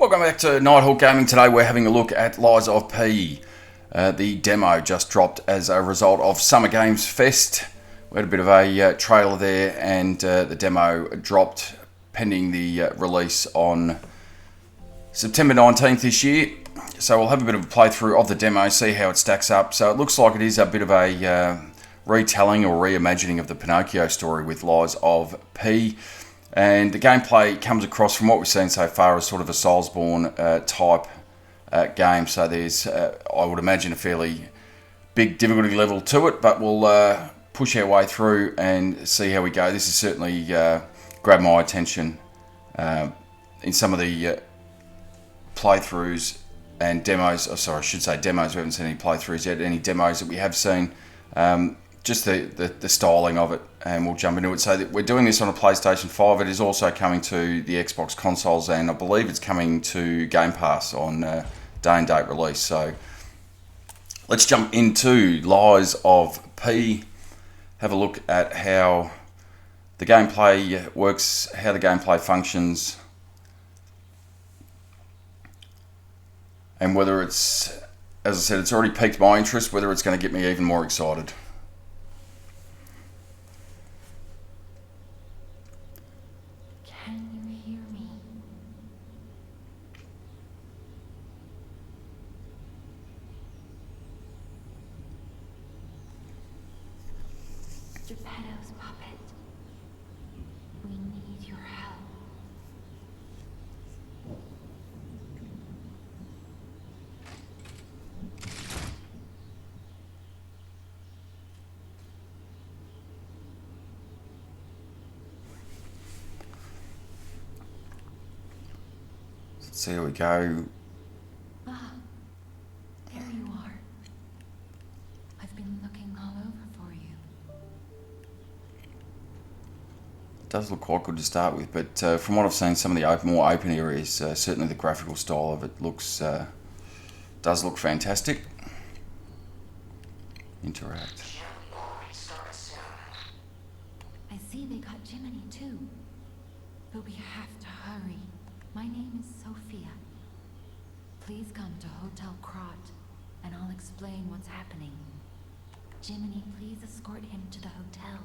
Welcome back to Nighthawk Gaming. Today we're having a look at Lies of P. The demo just dropped as a result of Summer Games Fest. We had a bit of a trailer there, and the demo dropped pending the release on September 19th this year. So we'll have a bit of a playthrough of the demo, see how it stacks up. So it looks like it is a bit of a retelling or reimagining of the Pinocchio story with Lies of P. And the gameplay comes across, from what we've seen so far, as sort of a Soulsborne type game. So there's, I would imagine, a fairly big difficulty level to it, but we'll push our way through and see how we go. This has certainly grabbed my attention in some of the playthroughs and demos. Oh, sorry, I should say demos. We haven't seen any playthroughs yet. Any demos that we have seen. Just the styling of it, and we'll jump into it. So that we're doing this on a PlayStation 5. It is also coming to the Xbox consoles, and I believe it's coming to Game Pass on day and date release. So let's jump into Lies of P. Have a look at how the gameplay works, how the gameplay functions, and whether it's, as I said, it's already piqued my interest, whether it's going to get me even more excited. Geppetto's puppet. We need your help. Let's see how we go. Ah, there you are. I've been looking all over for you. Does look quite good to start with, but from what I've seen, some of the more open areas, certainly the graphical style of it looks does look fantastic. Interact. I see they got Jiminy too, but we have to hurry. My name is Sophia. Please come to Hotel Krat, and I'll explain what's happening. Jiminy, please escort him to the hotel.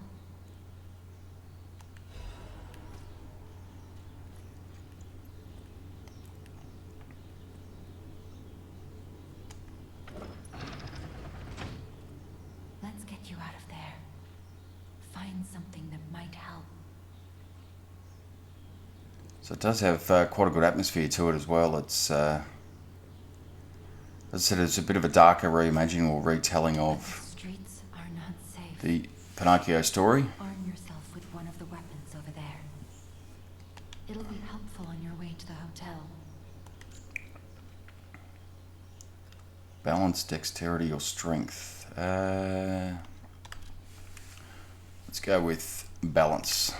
Let's get you out of there. Find something that might help. So it does have quite a good atmosphere to it as well. It's, as I said, it's a bit of a darker reimagining or retelling of The streets are not safe. the Pinocchio story. Arm yourself with one of the weapons over there. It'll be helpful on your way to the hotel. Balance, dexterity, or strength. Let's go with balance.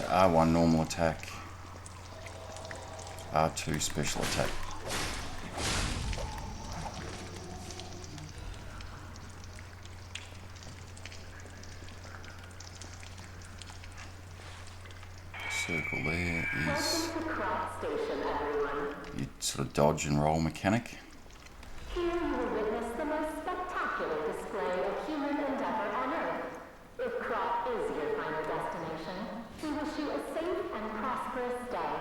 R1 normal attack, R2 special attack. Circle there is your sort of dodge and roll mechanic. Here you will witness the most spectacular display of human endeavor on Earth. If Krat is your final destination, we wish you a safe and prosperous day.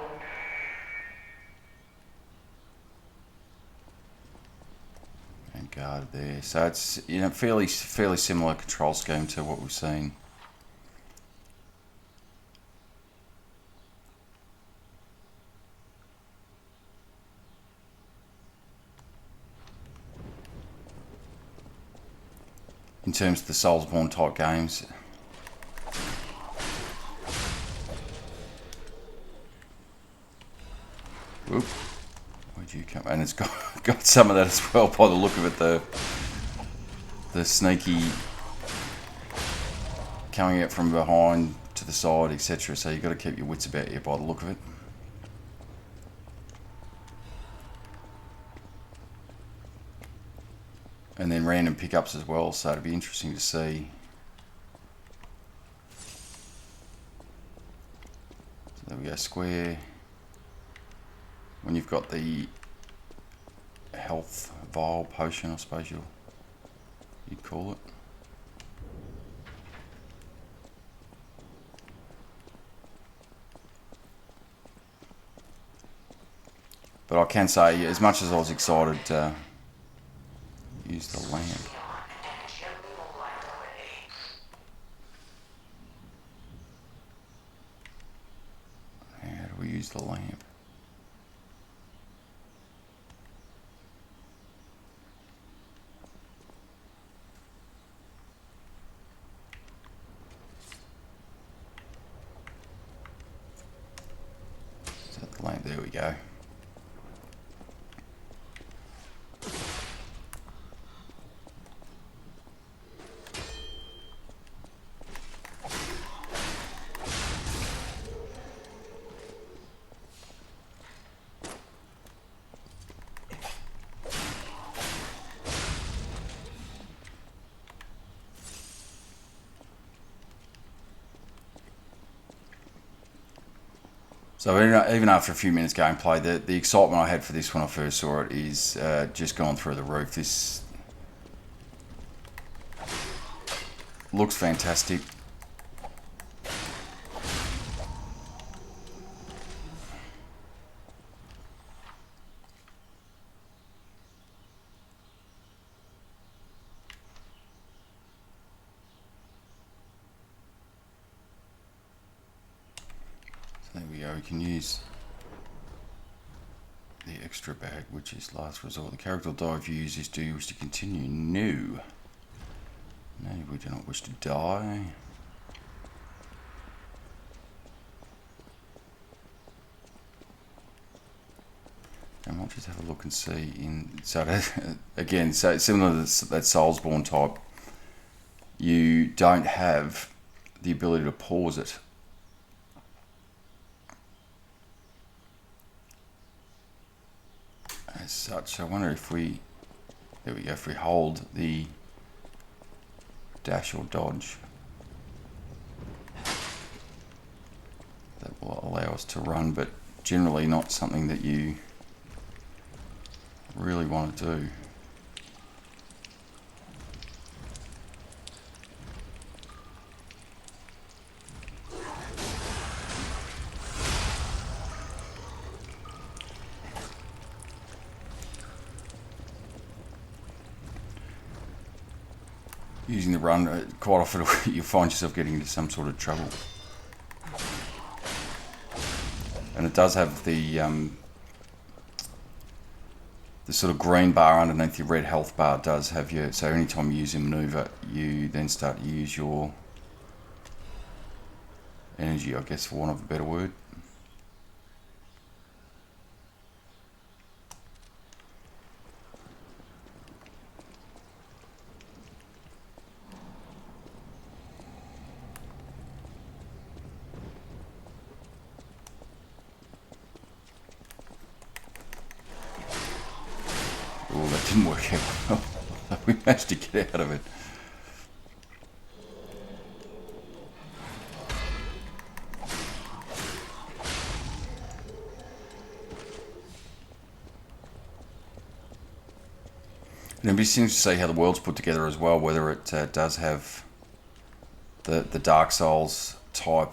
And guard there. So it's, you know, fairly similar control scheme to what we've seen. in terms of the Soulsborne type games. Whoop. Where'd you come? And it's got some of that as well by the look of it. The sneaky coming out from behind to the side, etc. So you've got to keep your wits about you by the look of it. And then random pickups as well, so it'll be interesting to see. So there we go, square. When you've got the health vial potion, I suppose you'd call it. But I can say, as much as I was excited, use the lamp. How do we use the lamp? Is that the lamp? There we go. So even after a few minutes gameplay, the excitement I had for this when I first saw it is just gone through the roof. This looks fantastic. There we go, we can use the extra bag, which is last resort. The character will die if you use this. Do you wish to continue? No. No, we do not wish to die. I might just have a look and see so again, so similar to that Soulsborne type, you don't have the ability to pause it. As such, I wonder if there we go, if we hold the dash or dodge, that will allow us to run, but generally not something that you really want to do. Using the run, quite often you find yourself getting into some sort of trouble. And it does have the sort of green bar underneath your red health bar does have your, so anytime you use a maneuver, you then start to use your energy, I guess, for want of a better word. Oh, that didn't work out well. We managed to get out of it. And it'd be interesting to see how the world's put together as well, whether it does have the Dark Souls type,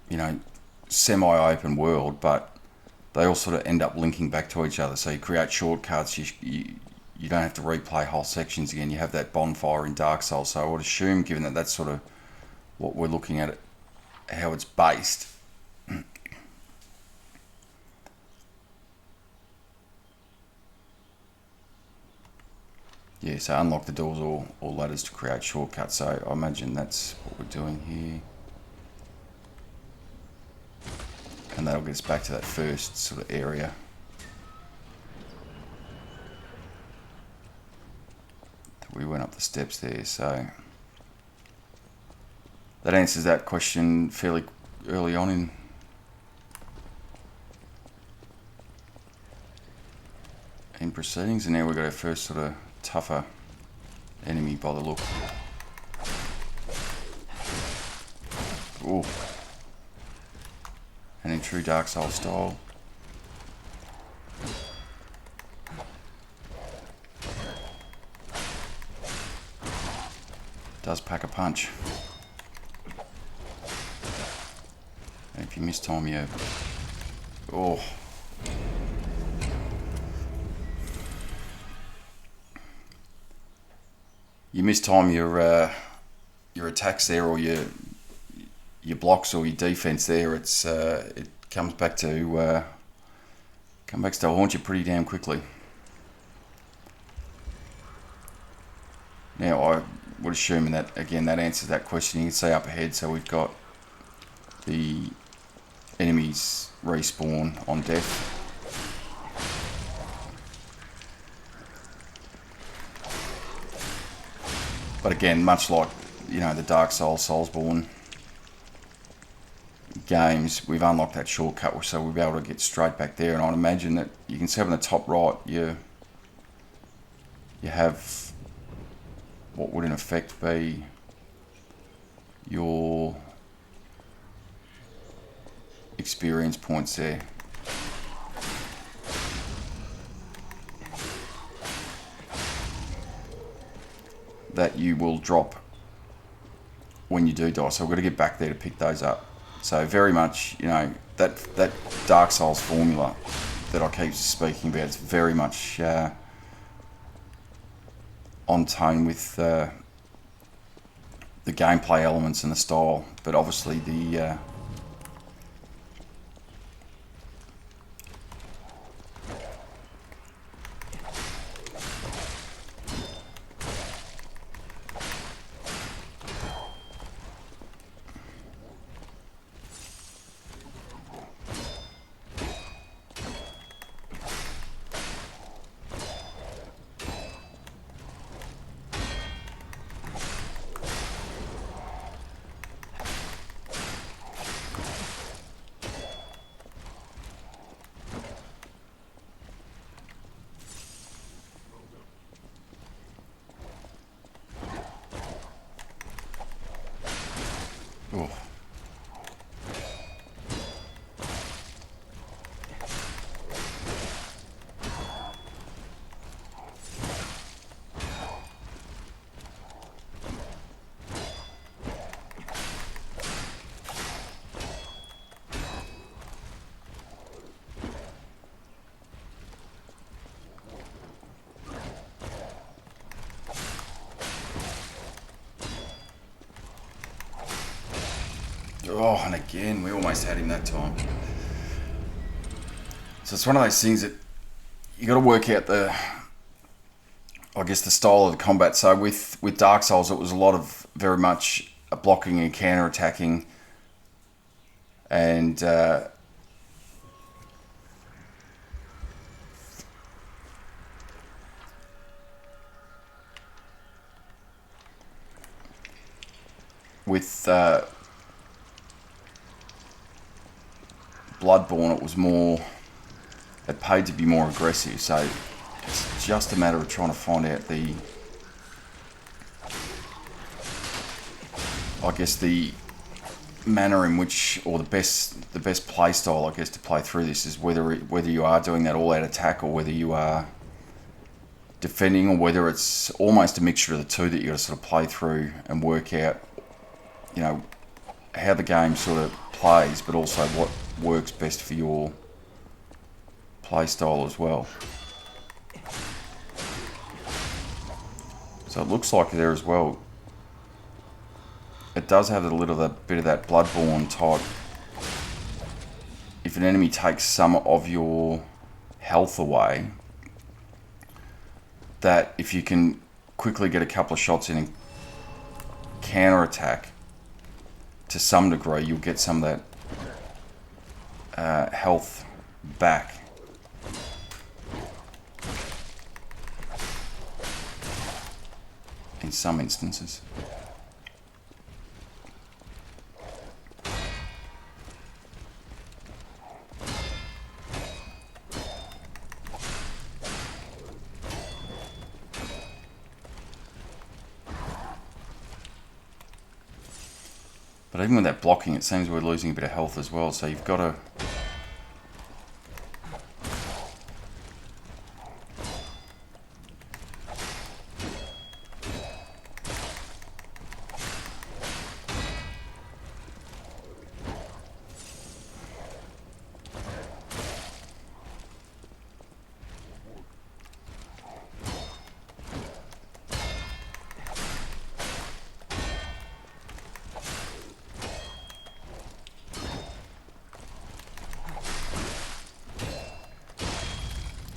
you know, semi-open world, but they all sort of end up linking back to each other. So you create shortcuts, you don't have to replay whole sections again. You have that bonfire in Dark Souls. So I would assume, given that that's sort of what we're looking at, how it's based. Yeah, so unlock the doors or ladders to create shortcuts. So I imagine that's what we're doing here. And that'll get us back to that first sort of area. we went up the steps there, so that answers that question fairly early on in proceedings. And now we've got our first sort of tougher enemy by the look. Ooh. And in true Dark Souls style. Does pack a punch. And if you miss time, you... Oh. You miss time your attacks there, or your blocks, or your defense there. It's it comes back to haunt you pretty damn quickly. Now I would assume that again that answers that question. You can see up ahead, so we've got the enemies respawn on death. But again, much like, you know, the Dark Souls, Soulsborne games, we've unlocked that shortcut, so we'll be able to get straight back there. And I'd imagine that you can see up in the top right, you have what would in effect be your experience points there. That you will drop when you do die, so we've got to get back there to pick those up. So very much, you know, that Dark Souls formula that I keep speaking about, it's very much on tone with the gameplay elements and the style, but obviously the oh, and again, we almost had him that time. So it's one of those things that you got to work out the style of the combat. So with Dark Souls, it was a lot of very much a blocking and counter attacking, and with Bloodborne, it was more, it paid to be more aggressive, so it's just a matter of trying to find out the manner in which, or the best play style, I guess, to play through this is whether you are doing that all-out attack or whether you are defending, or whether it's almost a mixture of the two that you got to sort of play through and work out, you know, how the game sort of plays, but also what works best for your play style as well. So it looks like there as well, it does have a little bit of that Bloodborne type. If an enemy takes some of your health away, that if you can quickly get a couple of shots in and counter attack to some degree, you'll get some of that health back. in some instances. But even with that blocking, it seems we're losing a bit of health as well, so you've got to...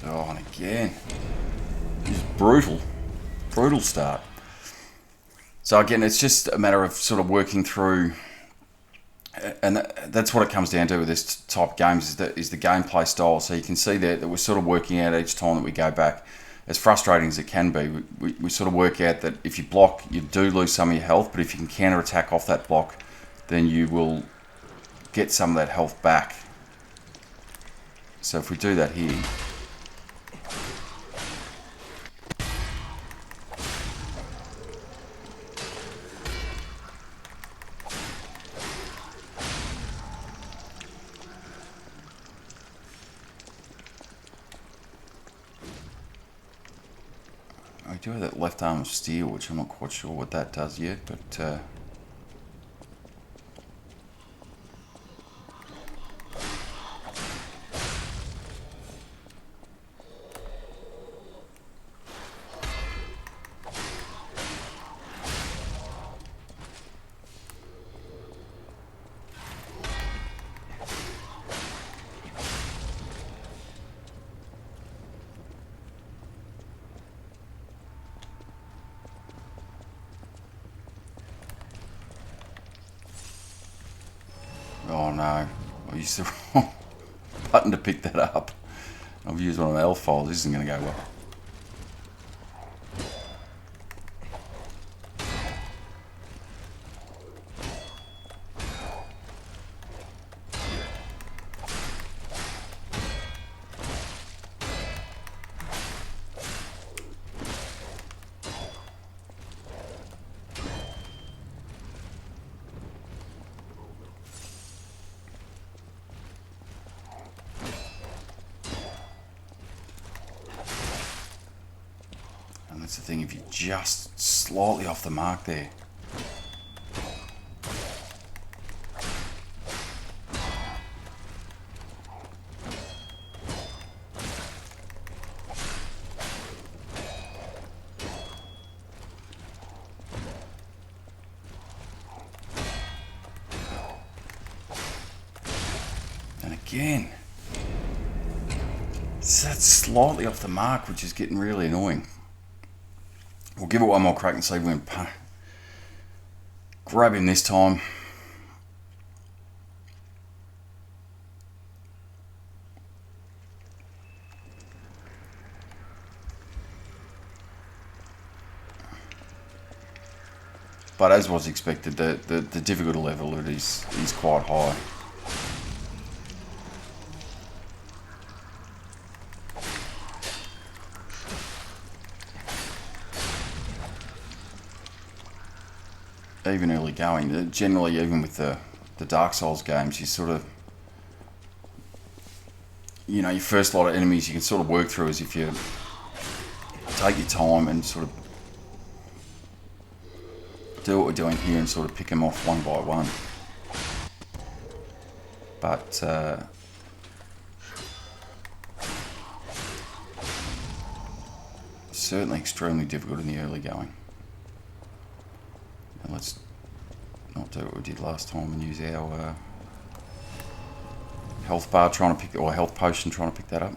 Oh, and again, just brutal start. So again, it's just a matter of sort of working through, and that's what it comes down to with this type of games, is the gameplay style. So you can see that we're sort of working out each time that we go back. As frustrating as it can be, we sort of work out that if you block, you do lose some of your health, but if you can counter attack off that block, then you will get some of that health back. So if we do that here, I do have that left arm of steel, which I'm not quite sure what that does yet, but oh no, I used the wrong button to pick that up. I've used one of my L files, this isn't going to go well. That's the thing, if you're just slightly off the mark there. And again, that's slightly off the mark, which is getting really annoying. We'll give it one more crack and see if we can grab him this time. But as was expected, the difficulty level is quite high. Even early going, generally, even with the Dark Souls games, you sort of, you know, your first lot of enemies you can sort of work through as if you take your time and sort of do what we're doing here and sort of pick them off one by one. But certainly extremely difficult in the early going. And let's not do what we did last time and use our health bar trying to pick, or health potion trying to pick that up.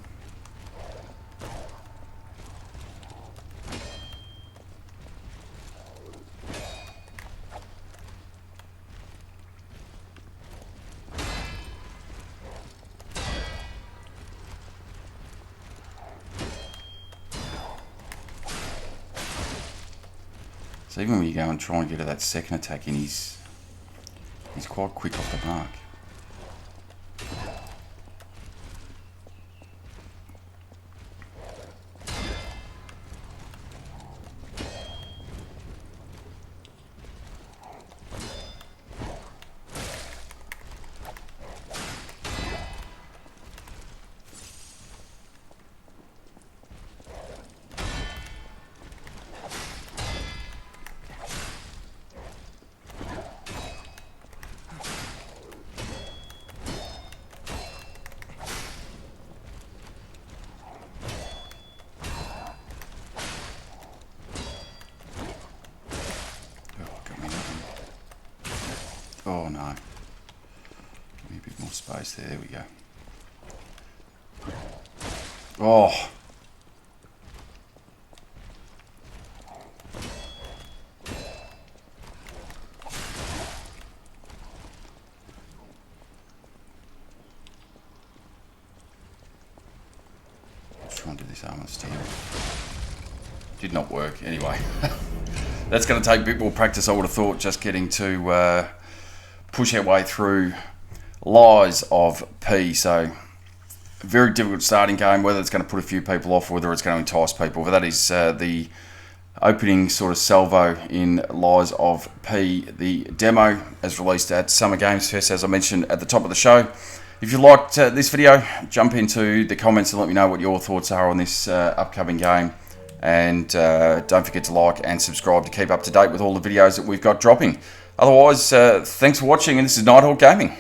So even when you go and try and get to that second attack in, he's quite quick off the mark. Oh no. Give me a bit more space there. There we go. Oh. Let's try and do this armor steel. Did not work anyway. That's going to take a bit more practice, I would have thought, just getting to push our way through Lies of P. So, a very difficult starting game, whether it's going to put a few people off, whether it's going to entice people. But that is the opening sort of salvo in Lies of P. The demo as released at Summer Games Fest, as I mentioned at the top of the show. If you liked this video, jump into the comments and let me know what your thoughts are on this upcoming game. And don't forget to like and subscribe to keep up to date with all the videos that we've got dropping. Otherwise, thanks for watching, and this is Nighthawk Gaming.